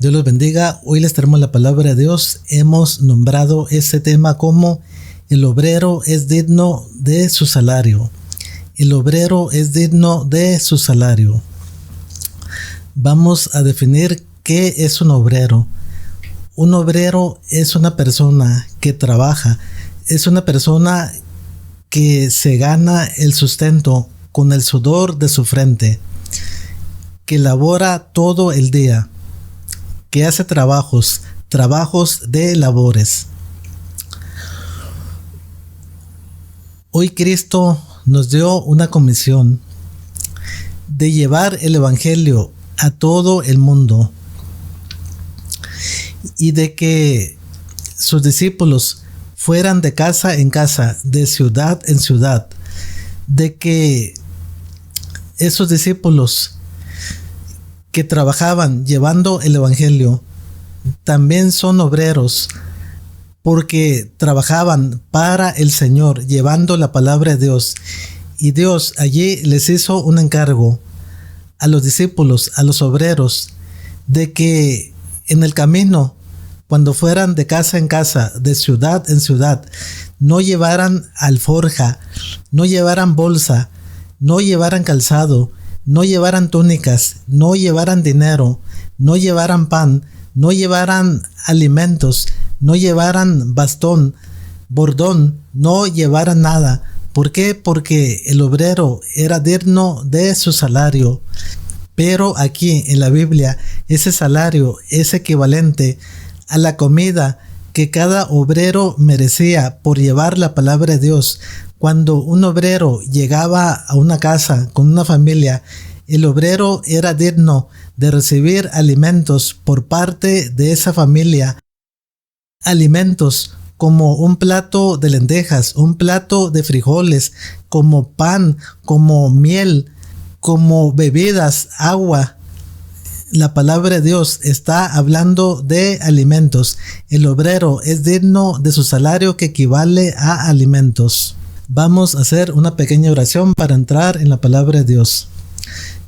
Dios los bendiga. Hoy les traemos la palabra de Dios. Hemos nombrado este tema como el obrero es digno de su salario. El obrero es digno de su salario. Vamos a definir qué es un obrero. Un obrero es una persona que trabaja. Es una persona que se gana el sustento con el sudor de su frente, que labora todo el día, que hace trabajos de labores. Hoy Cristo nos dio una comisión de llevar el evangelio a todo el mundo y de que sus discípulos fueran de casa en casa, de ciudad en ciudad, de que esos discípulos que trabajaban llevando el evangelio también son obreros, porque trabajaban para el Señor llevando la palabra de Dios, y Dios allí les hizo un encargo a los discípulos, a los obreros, de que en el camino, cuando fueran de casa en casa, de ciudad en ciudad, no llevaran alforja, no llevaran bolsa, no llevaran calzado, no llevaran túnicas, no llevaran dinero, no llevaran pan, no llevaran alimentos, no llevaran bastón, bordón, no llevaran nada. ¿Por qué? Porque el obrero era digno de su salario. Pero aquí en la Biblia, ese salario es equivalente a la comida que cada obrero merecía por llevar la palabra de Dios. Cuando un obrero llegaba a una casa con una familia, el obrero era digno de recibir alimentos por parte de esa familia. Alimentos como un plato de lentejas, un plato de frijoles, como pan, como miel, como bebidas, agua. La palabra de Dios está hablando de alimentos. El obrero es digno de su salario, que equivale a alimentos. Vamos a hacer una pequeña oración para entrar en la palabra de Dios.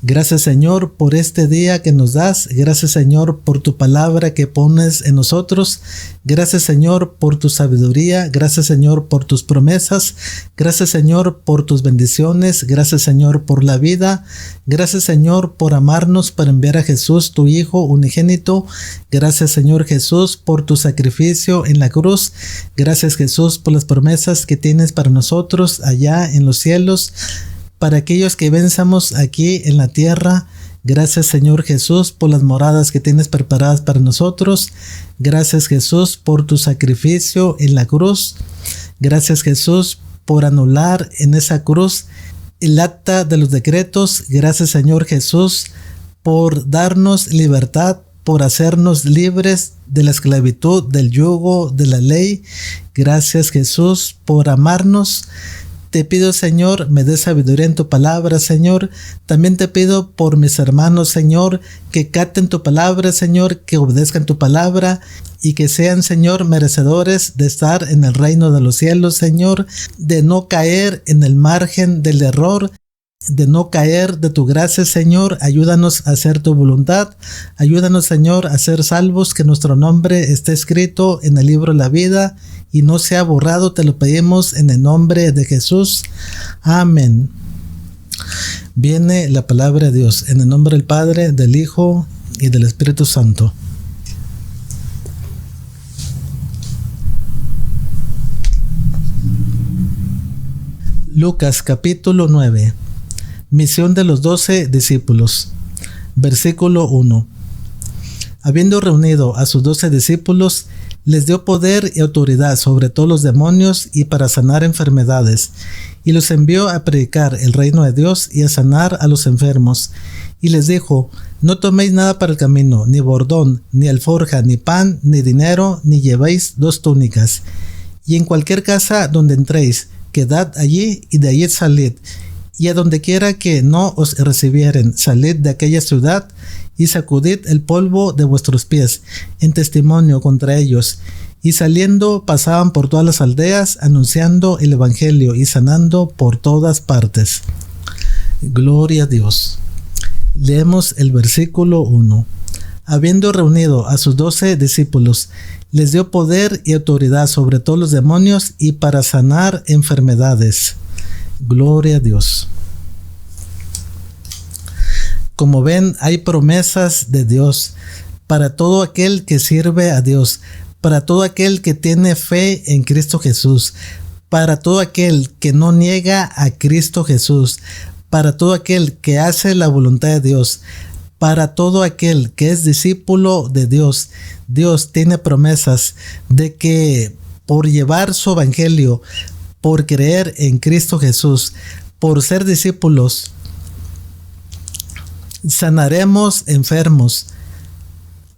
Gracias, Señor, por este día que nos das. Gracias, Señor, por tu palabra que pones en nosotros. Gracias, Señor, por tu sabiduría. Gracias, Señor, por tus promesas. Gracias, Señor, por tus bendiciones. Gracias, Señor, por la vida. Gracias, Señor, por amarnos, por enviar a Jesús, tu Hijo unigénito. Gracias, Señor Jesús, por tu sacrificio en la cruz. Gracias, Jesús, por las promesas que tienes para nosotros allá en los cielos, para aquellos que venzamos aquí en la tierra. Gracias, Señor Jesús, por las moradas que tienes preparadas para nosotros. Gracias, Jesús, por tu sacrificio en la cruz. Gracias, Jesús, por anular en esa cruz el acta de los decretos. Gracias, Señor Jesús, por darnos libertad, por hacernos libres de la esclavitud, del yugo, de la ley. Gracias, Jesús, por amarnos. Te pido, Señor, me des sabiduría en tu palabra, Señor. También te pido por mis hermanos, Señor, que capten tu palabra, Señor, que obedezcan tu palabra y que sean, Señor, merecedores de estar en el reino de los cielos, Señor, de no caer en el margen del error, de no caer de tu gracia, Señor. Ayúdanos a hacer tu voluntad. Ayúdanos, Señor, a ser salvos, que nuestro nombre esté escrito en el libro de la vida y no sea borrado. Te lo pedimos en el nombre de Jesús. Amén. Viene la palabra de Dios en el nombre del Padre, del Hijo y del Espíritu Santo. Lucas capítulo 9. Misión de los 12 discípulos. Versículo 1. Habiendo reunido a sus 12 discípulos, les dio poder y autoridad sobre todos los demonios y para sanar enfermedades, y los envió a predicar el reino de Dios y a sanar a los enfermos. Y les dijo: no toméis nada para el camino, ni bordón, ni alforja, ni pan, ni dinero, ni llevéis 2 túnicas. Y en cualquier casa donde entréis, quedad allí y de allí salid. Y a donde quiera que no os recibieren, salid de aquella ciudad y sacudid el polvo de vuestros pies en testimonio contra ellos. Y saliendo pasaban por todas las aldeas, anunciando el evangelio y sanando por todas partes. Gloria a Dios. Leemos el versículo 1. habiendo reunido a sus 12 discípulos, les dio poder y autoridad sobre todos los demonios y para sanar enfermedades. Gloria a Dios. Como ven, hay promesas de Dios para todo aquel que sirve a Dios, para todo aquel que tiene fe en Cristo Jesús, para todo aquel que no niega a Cristo Jesús, para todo aquel que hace la voluntad de Dios, para todo aquel que es discípulo de Dios. Dios tiene promesas de que por llevar su evangelio, por creer en Cristo Jesús, por ser discípulos, sanaremos enfermos,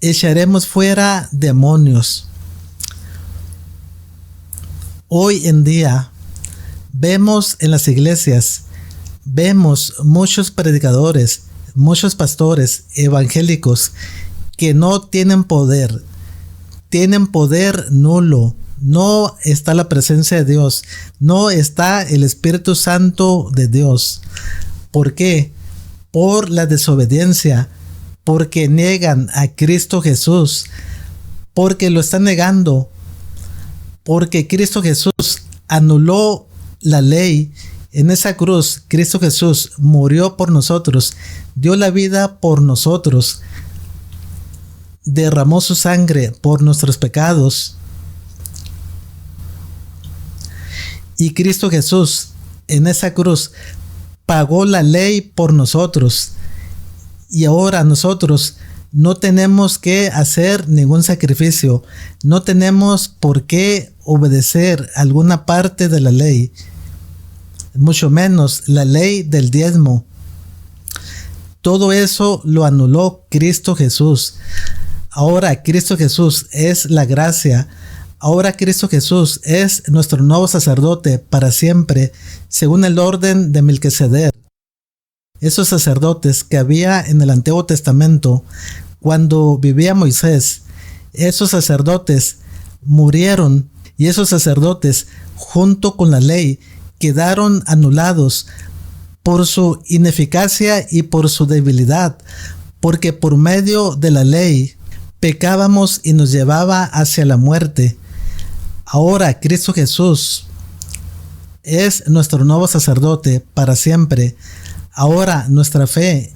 echaremos fuera demonios. Hoy en día vemos en las iglesias, vemos muchos predicadores, muchos pastores evangélicos que no tienen poder nulo. No está la presencia de Dios, no está el Espíritu Santo de Dios. ¿Por qué? Por la desobediencia, porque niegan a Cristo Jesús, porque lo están negando, porque Cristo Jesús anuló la ley. En esa cruz, Cristo Jesús murió por nosotros, dio la vida por nosotros, derramó su sangre por nuestros pecados. Y Cristo Jesús en esa cruz pagó la ley por nosotros. Y ahora nosotros no tenemos que hacer ningún sacrificio, no tenemos por qué obedecer alguna parte de la ley, mucho menos la ley del diezmo. Todo eso lo anuló Cristo Jesús. Ahora Cristo Jesús es la gracia. Ahora Cristo Jesús es nuestro nuevo sacerdote para siempre, según el orden de Melquisedec. Esos sacerdotes que había en el Antiguo Testamento, cuando vivía Moisés, esos sacerdotes murieron y esos sacerdotes, junto con la ley, quedaron anulados por su ineficacia y por su debilidad, porque por medio de la ley pecábamos y nos llevaba hacia la muerte. Ahora Cristo Jesús es nuestro nuevo sacerdote para siempre. Ahora nuestra fe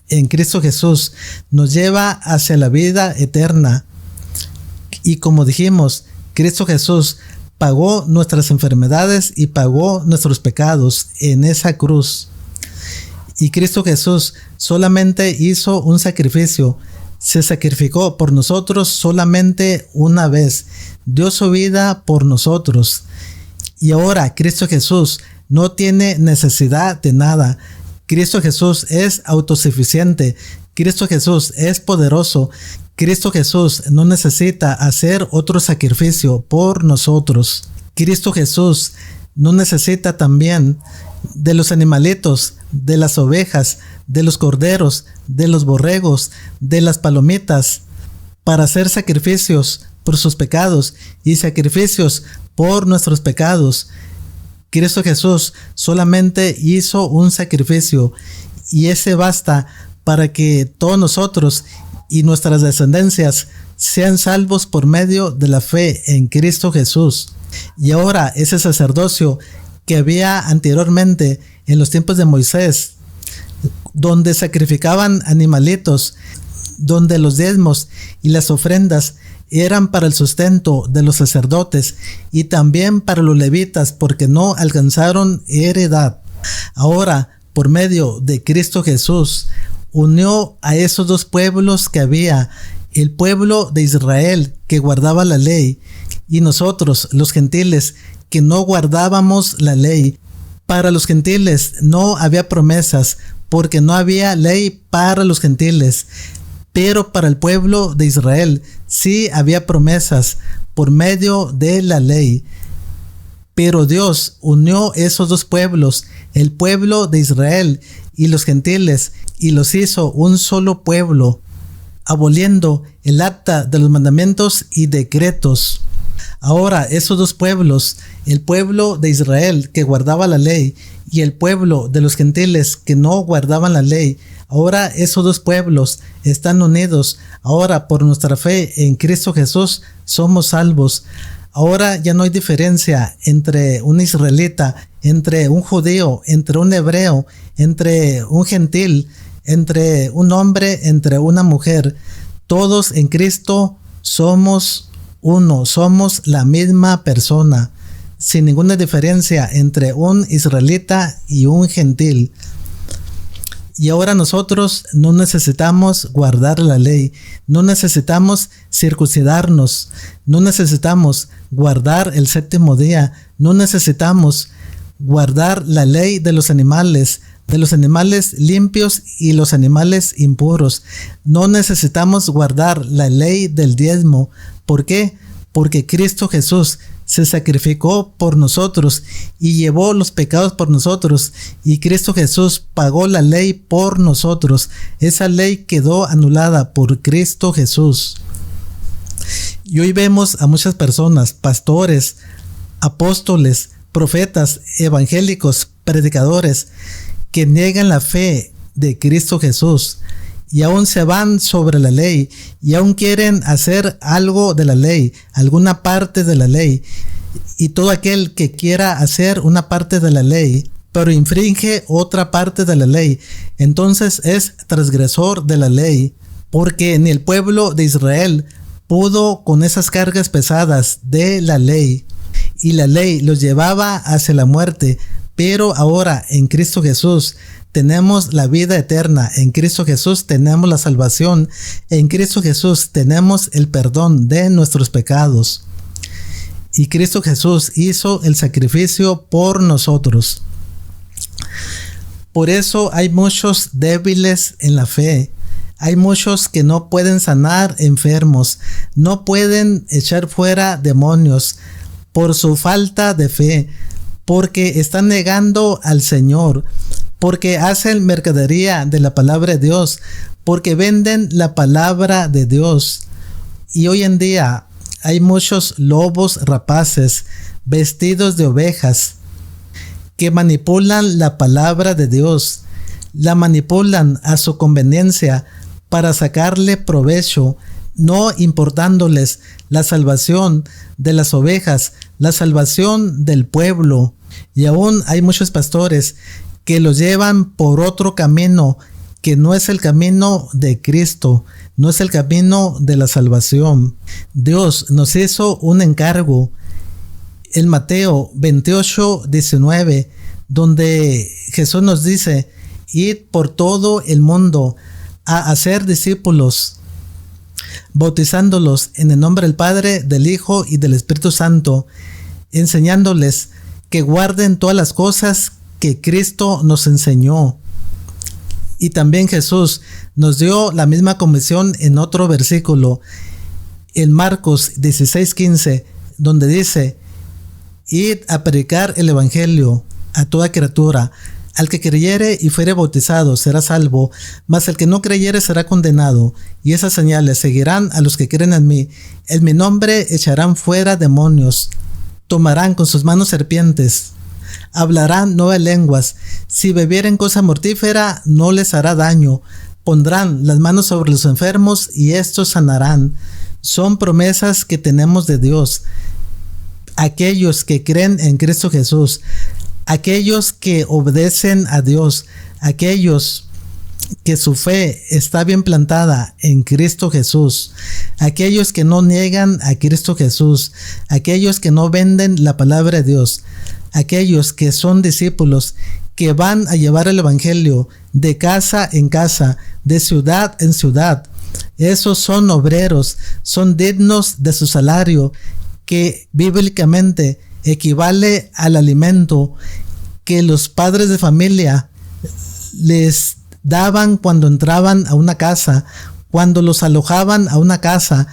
en Cristo Jesús nos lleva hacia la vida eterna. Y como dijimos, Cristo Jesús pagó nuestras enfermedades y pagó nuestros pecados en esa cruz. Y Cristo Jesús solamente hizo un sacrificio. Se sacrificó por nosotros solamente una vez. Dio su vida por nosotros. Y ahora Cristo Jesús no tiene necesidad de nada. Cristo Jesús es autosuficiente. Cristo Jesús es poderoso. Cristo Jesús no necesita hacer otro sacrificio por nosotros. Cristo Jesús no necesita también de los animalitos, de las ovejas, de los corderos, de los borregos, de las palomitas, para hacer sacrificios por sus pecados y sacrificios por nuestros pecados. Cristo Jesús solamente hizo un sacrificio y ese basta para que todos nosotros y nuestras descendencias sean salvos por medio de la fe en Cristo Jesús. Y ahora ese sacerdocio que había anteriormente en los tiempos de Moisés, donde sacrificaban animalitos, donde los diezmos y las ofrendas eran para el sustento de los sacerdotes y también para los levitas, porque no alcanzaron heredad. Ahora, por medio de Cristo Jesús, unió a esos dos pueblos que había, el pueblo de Israel que guardaba la ley y nosotros, los gentiles, que no guardábamos la ley. Para los gentiles no había promesas, porque no había ley para los gentiles. Pero para el pueblo de Israel sí había promesas por medio de la ley. Pero Dios unió esos dos pueblos, el pueblo de Israel y los gentiles, y los hizo un solo pueblo, aboliendo el acta de los mandamientos y decretos. Ahora esos dos pueblos, el pueblo de Israel que guardaba la ley y el pueblo de los gentiles que no guardaban la ley, Ahora esos dos pueblos están unidos. Ahora por nuestra fe en Cristo Jesús somos salvos. Ahora ya no hay diferencia entre un israelita, entre un judío, entre un hebreo, entre un gentil, entre un hombre, entre una mujer. Todos en Cristo somos uno, somos la misma persona, sin ninguna diferencia entre un israelita y un gentil. Y ahora nosotros no necesitamos guardar la ley, no necesitamos circuncidarnos, no necesitamos guardar el séptimo día, no necesitamos guardar la ley de los animales limpios y los animales impuros. No necesitamos guardar la ley del diezmo. ¿Por qué? Porque Cristo Jesús se sacrificó por nosotros y llevó los pecados por nosotros, y Cristo Jesús pagó la ley por nosotros. Esa ley quedó anulada por Cristo Jesús. Y hoy vemos a muchas personas, pastores, apóstoles, profetas, evangélicos, predicadores, que niegan la fe de Cristo Jesús y aún se van sobre la ley y aún quieren hacer algo de la ley, alguna parte de la ley. Y todo aquel que quiera hacer una parte de la ley, pero infringe otra parte de la ley, entonces es transgresor de la ley, porque ni el pueblo de Israel pudo con esas cargas pesadas de la ley, y la ley los llevaba hacia la muerte. Pero ahora en Cristo Jesús tenemos la vida eterna, en Cristo Jesús tenemos la salvación, en Cristo Jesús tenemos el perdón de nuestros pecados. Y Cristo Jesús hizo el sacrificio por nosotros. Por eso hay muchos débiles en la fe. Hay muchos que no pueden sanar enfermos, no pueden echar fuera demonios por su falta de fe, porque están negando al Señor, porque hacen mercadería de la palabra de Dios, porque venden la palabra de Dios. Y hoy en día hay muchos lobos rapaces vestidos de ovejas que manipulan la palabra de Dios, la manipulan a su conveniencia para sacarle provecho, no importándoles la salvación de las ovejas, la salvación del pueblo. Y aún hay muchos pastores que los llevan por otro camino que no es el camino de Cristo, no es el camino de la salvación. Dios nos hizo un encargo en Mateo 28:19, donde Jesús nos dice: id por todo el mundo a hacer discípulos, bautizándolos en el nombre del Padre, del Hijo y del Espíritu Santo, enseñándoles que guarden todas las cosas que Cristo nos enseñó. Y también Jesús nos dio la misma comisión en otro versículo, en Marcos 16:15, donde dice: id a predicar el evangelio a toda criatura. Al que creyere y fuere bautizado será salvo, mas el que no creyere será condenado. Y esas señales seguirán a los que creen en mí. En mi nombre echarán fuera demonios, tomarán con sus manos serpientes, hablarán nuevas lenguas, si bebieren cosa mortífera no les hará daño, pondrán las manos sobre los enfermos y estos sanarán. Son promesas que tenemos de Dios. Aquellos que creen en Cristo Jesús, aquellos que obedecen a Dios, aquellos que su fe está bien plantada en Cristo Jesús, aquellos que no niegan a Cristo Jesús, aquellos que no venden la palabra de Dios, aquellos que son discípulos, que van a llevar el evangelio de casa en casa, de ciudad en ciudad. Esos son obreros, son dignos de su salario, que bíblicamente equivale al alimento que los padres de familia les daban cuando entraban a una casa, cuando los alojaban a una casa,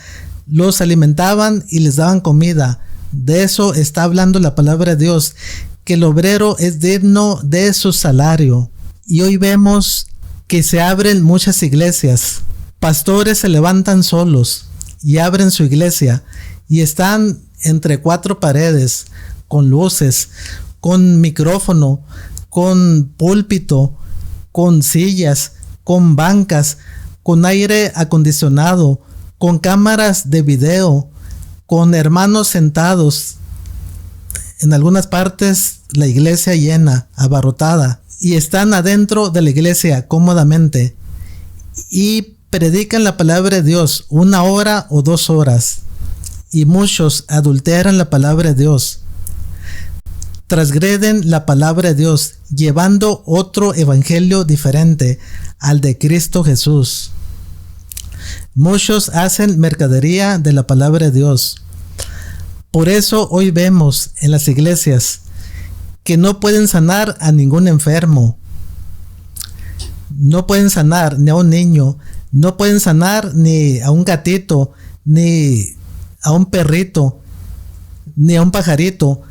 los alimentaban y les daban comida. De eso está hablando la palabra de Dios, que el obrero es digno de su salario. Y hoy vemos que se abren muchas iglesias. Pastores se levantan solos y abren su iglesia y están entre cuatro paredes, con luces, con micrófono, con púlpito, con sillas, con bancas, con aire acondicionado, con cámaras de video, con hermanos sentados. En algunas partes la iglesia llena, abarrotada, y están adentro de la iglesia cómodamente y predican la palabra de Dios 1 hora o 2 horas, y muchos adulteran la palabra de Dios, transgreden la palabra de Dios, llevando otro evangelio diferente al de Cristo Jesús. Muchos hacen mercadería de la palabra de Dios. Por eso hoy vemos en las iglesias que no pueden sanar a ningún enfermo. No pueden sanar ni a un niño, no pueden sanar ni a un gatito, ni a un perrito, ni a un pajarito.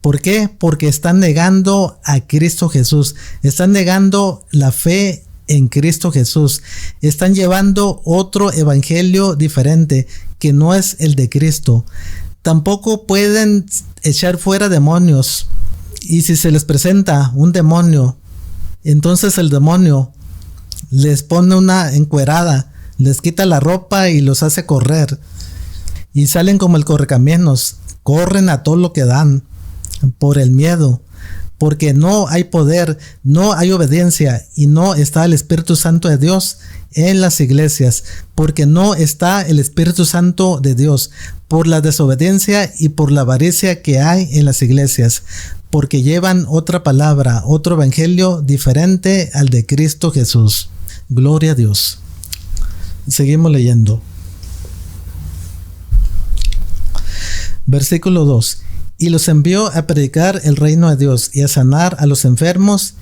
¿Por qué? Porque están negando a Cristo Jesús, están negando la fe en Cristo Jesús, están llevando otro evangelio diferente que no es el de Cristo. Tampoco pueden echar fuera demonios, y si se les presenta un demonio, entonces el demonio les pone una encuerada, les quita la ropa y los hace correr, y salen como el correcaminos, corren a todo lo que dan por el miedo, porque no hay poder, no hay obediencia, y no está el Espíritu Santo de Dios en las iglesias, porque no está el Espíritu Santo de Dios, por la desobediencia y por la avaricia que hay en las iglesias, porque llevan otra palabra, otro evangelio diferente al de Cristo Jesús. Gloria a Dios. Seguimos leyendo. Versículo 2. Y los envió a predicar el reino de Dios y a sanar a los enfermos,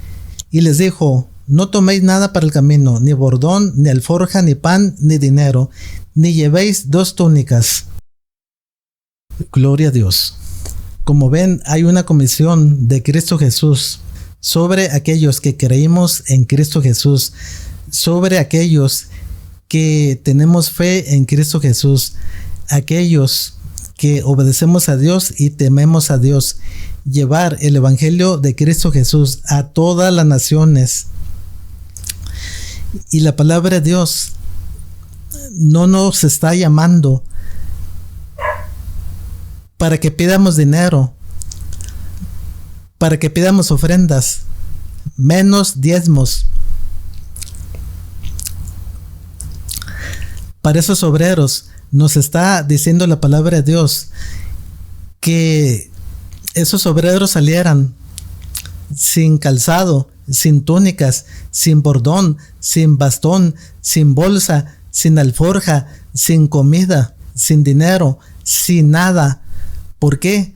y les dijo: no toméis nada para el camino, ni bordón, ni alforja, ni pan, ni dinero, ni llevéis 2 túnicas. Gloria a Dios. Como ven, hay una comisión de Cristo Jesús sobre aquellos que creímos en Cristo Jesús, sobre aquellos que tenemos fe en Cristo Jesús, aquellos que obedecemos a Dios y tememos a Dios, llevar el evangelio de Cristo Jesús a todas las naciones. Y la palabra de Dios no nos está llamando para que pidamos dinero, para que pidamos ofrendas, menos diezmos. Para esos obreros nos está diciendo la palabra de Dios que esos obreros salieran sin calzado, sin túnicas, sin bordón, sin bastón, sin bolsa, sin alforja, sin comida, sin dinero, sin nada. ¿Por qué?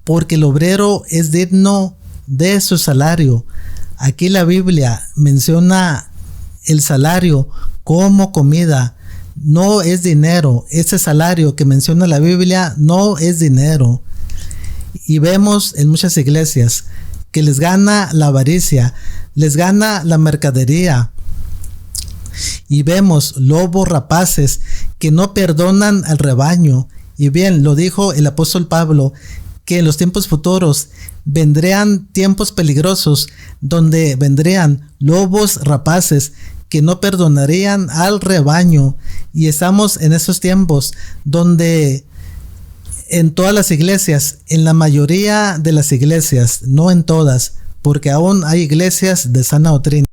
Porque el obrero es digno de su salario. Aquí la Biblia menciona el salario como comida. No es dinero. Ese salario que menciona la Biblia no es dinero. Y vemos en muchas iglesias que les gana la avaricia, les gana la mercadería. Y vemos lobos rapaces que no perdonan al rebaño. Y bien, lo dijo el apóstol Pablo, que en los tiempos futuros vendrían tiempos peligrosos donde vendrían lobos rapaces que no perdonarían al rebaño. Y estamos en esos tiempos donde en todas las iglesias, en la mayoría de las iglesias, no en todas, porque aún hay iglesias de sana doctrina,